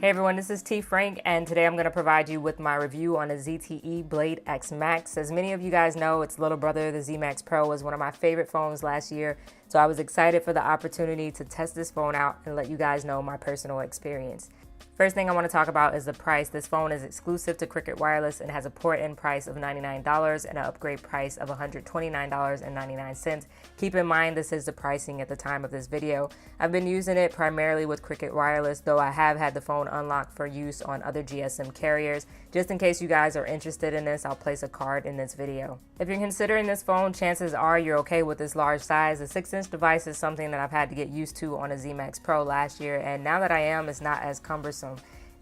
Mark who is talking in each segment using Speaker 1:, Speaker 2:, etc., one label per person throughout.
Speaker 1: Hey everyone, this is T Frank, and today I'm going to provide you with my review on the ZTE Blade X Max. As many of you guys know, its little brother, the Z Max Pro, was one of my favorite phones last year, so I was excited for the opportunity to test this phone out and let you guys know my personal experience. First thing I want to talk about is the price. This phone is exclusive to Cricket Wireless and has a port-in price of $99 and an upgrade price of $129.99. Keep in mind this is the pricing at the time of this video. I've been using it primarily with Cricket Wireless, though I have had the phone unlocked for use on other GSM carriers. Just in case you guys are interested in this, I'll place a card in this video. If you're considering this phone, chances are you're okay with this large size. The 6-inch device is something that I've had to get used to on a Z Max Pro last year, and now that I am, it's not as cumbersome.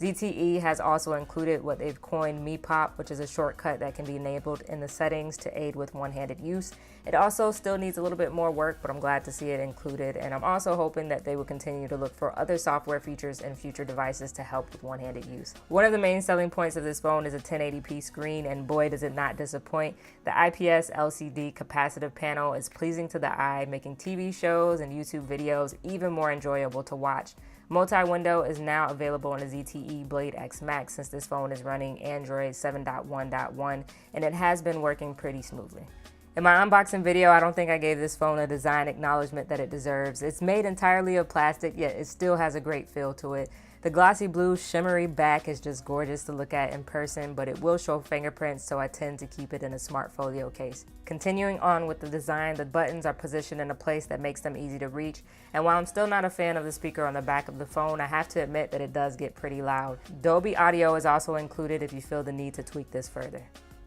Speaker 1: ZTE has also included what they've coined Me Pop, which is a shortcut that can be enabled in the settings to aid with one-handed use. It also still needs a little bit more work, but I'm glad to see it included, and I'm also hoping that they will continue to look for other software features in future devices to help with one-handed use. One of the main selling points of this phone is a 1080p screen, and boy does it not disappoint. The IPS LCD capacitive panel is pleasing to the eye, making TV shows and YouTube videos even more enjoyable to watch. Multi-window is now available on the ZTE Blade X Max since this phone is running Android 7.1.1, and it has been working pretty smoothly. In my unboxing video, I don't think I gave this phone a design acknowledgement that it deserves. It's made entirely of plastic, yet it still has a great feel to it. The glossy blue shimmery back is just gorgeous to look at in person, but it will show fingerprints, so I tend to keep it in a smart folio case. Continuing on with the design, the buttons are positioned in a place that makes them easy to reach, and while I'm still not a fan of the speaker on the back of the phone, I have to admit that it does get pretty loud. Dolby Audio is also included if you feel the need to tweak this further.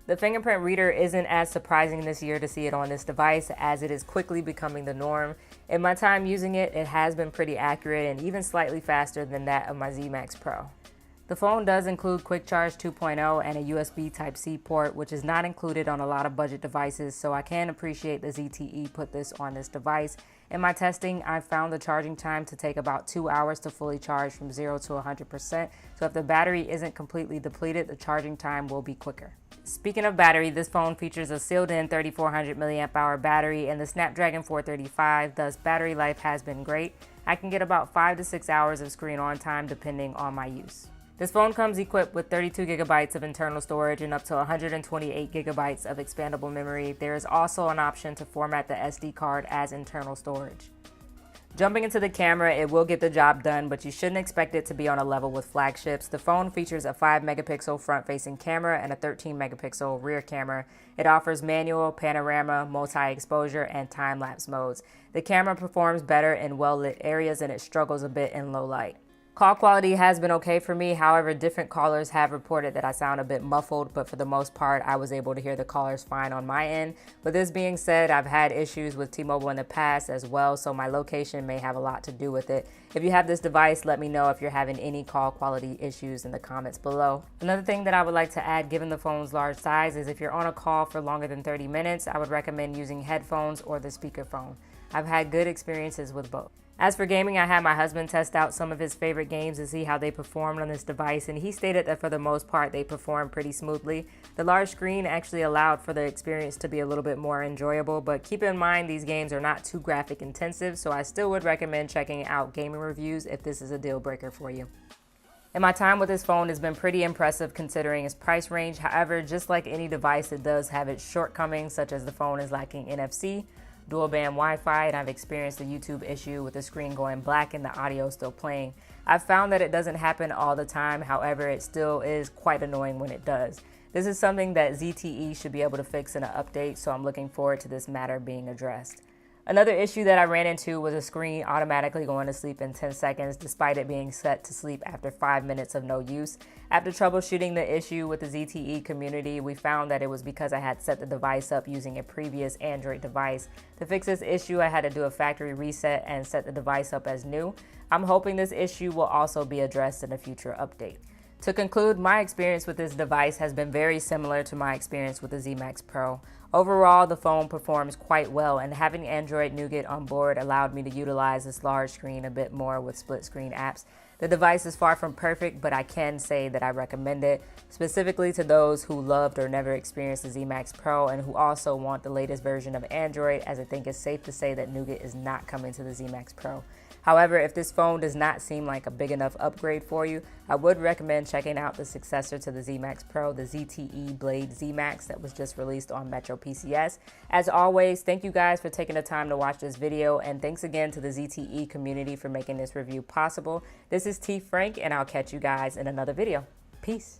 Speaker 1: The Fingerprint Reader isn't as surprising this year to see it on this device, as it is quickly becoming the norm. In my time using it, it has been pretty accurate and even slightly faster than that of my Z Max Pro. The phone does include Quick Charge 2.0 and a USB Type-C port, which is not included on a lot of budget devices, so I can appreciate the ZTE put this on this device. In my testing, I found the charging time to take about 2 hours to fully charge from 0 to 100%, so if the battery isn't completely depleted, the charging time will be quicker. Speaking of battery, this phone features a sealed-in 3400 mAh battery, and the Snapdragon 435, thus battery life has been great. I can get about 5 to 6 hours of screen on time depending on my use. This phone comes equipped with 32 gigabytes of internal storage and up to 128 gigabytes of expandable memory. There is also an option to format the SD card as internal storage. Jumping into the camera, it will get the job done, but you shouldn't expect it to be on a level with flagships. The phone features a 5-megapixel front-facing camera and a 13-megapixel rear camera. It offers manual, panorama, multi-exposure, and time-lapse modes. The camera performs better in well-lit areas and it struggles a bit in low light. Call quality has been okay for me, however, different callers have reported that I sound a bit muffled, but for the most part, I was able to hear the callers fine on my end. With this being said, I've had issues with T-Mobile in the past as well, so my location may have a lot to do with it. If you have this device, let me know if you're having any call quality issues in the comments below. Another thing that I would like to add, given the phone's large size, is if you're on a call for longer than 30 minutes, I would recommend using headphones or the speakerphone. I've had good experiences with both. As for gaming, I had my husband test out some of his favorite games to see how they performed on this device, and he stated that for the most part they performed pretty smoothly. The large screen actually allowed for the experience to be a little bit more enjoyable, but keep in mind these games are not too graphic intensive, so I still would recommend checking out gaming reviews if this is a deal breaker for you. And my time with this phone has been pretty impressive considering its price range. However, just like any device, it does have its shortcomings, such as the phone is lacking NFC, dual band Wi-Fi, and I've experienced a YouTube issue with the screen going black and the audio still playing. I've found that it doesn't happen all the time, however, it still is quite annoying when it does. This is something that ZTE should be able to fix in an update, so I'm looking forward to this matter being addressed. Another issue that I ran into was a screen automatically going to sleep in 10 seconds despite it being set to sleep after 5 minutes of no use. After troubleshooting the issue with the ZTE community, we found that it was because I had set the device up using a previous Android device. To fix this issue, I had to do a factory reset and set the device up as new. I'm hoping this issue will also be addressed in a future update. To conclude, my experience with this device has been very similar to my experience with the Z Max Pro. Overall, the phone performs quite well, and having Android Nougat on board allowed me to utilize this large screen a bit more with split screen apps. The device is far from perfect, but I can say that I recommend it, specifically to those who loved or never experienced the Z Max Pro and who also want the latest version of Android, as I think it's safe to say that Nougat is not coming to the Z Max Pro. However, if this phone does not seem like a big enough upgrade for you, I would recommend checking out the successor to the Z Max Pro, the ZTE Blade Z Max that was just released on Metro PCS. As always, thank you guys for taking the time to watch this video, and thanks again to the ZTE community for making this review possible. This is T Frank, and I'll catch you guys in another video. Peace.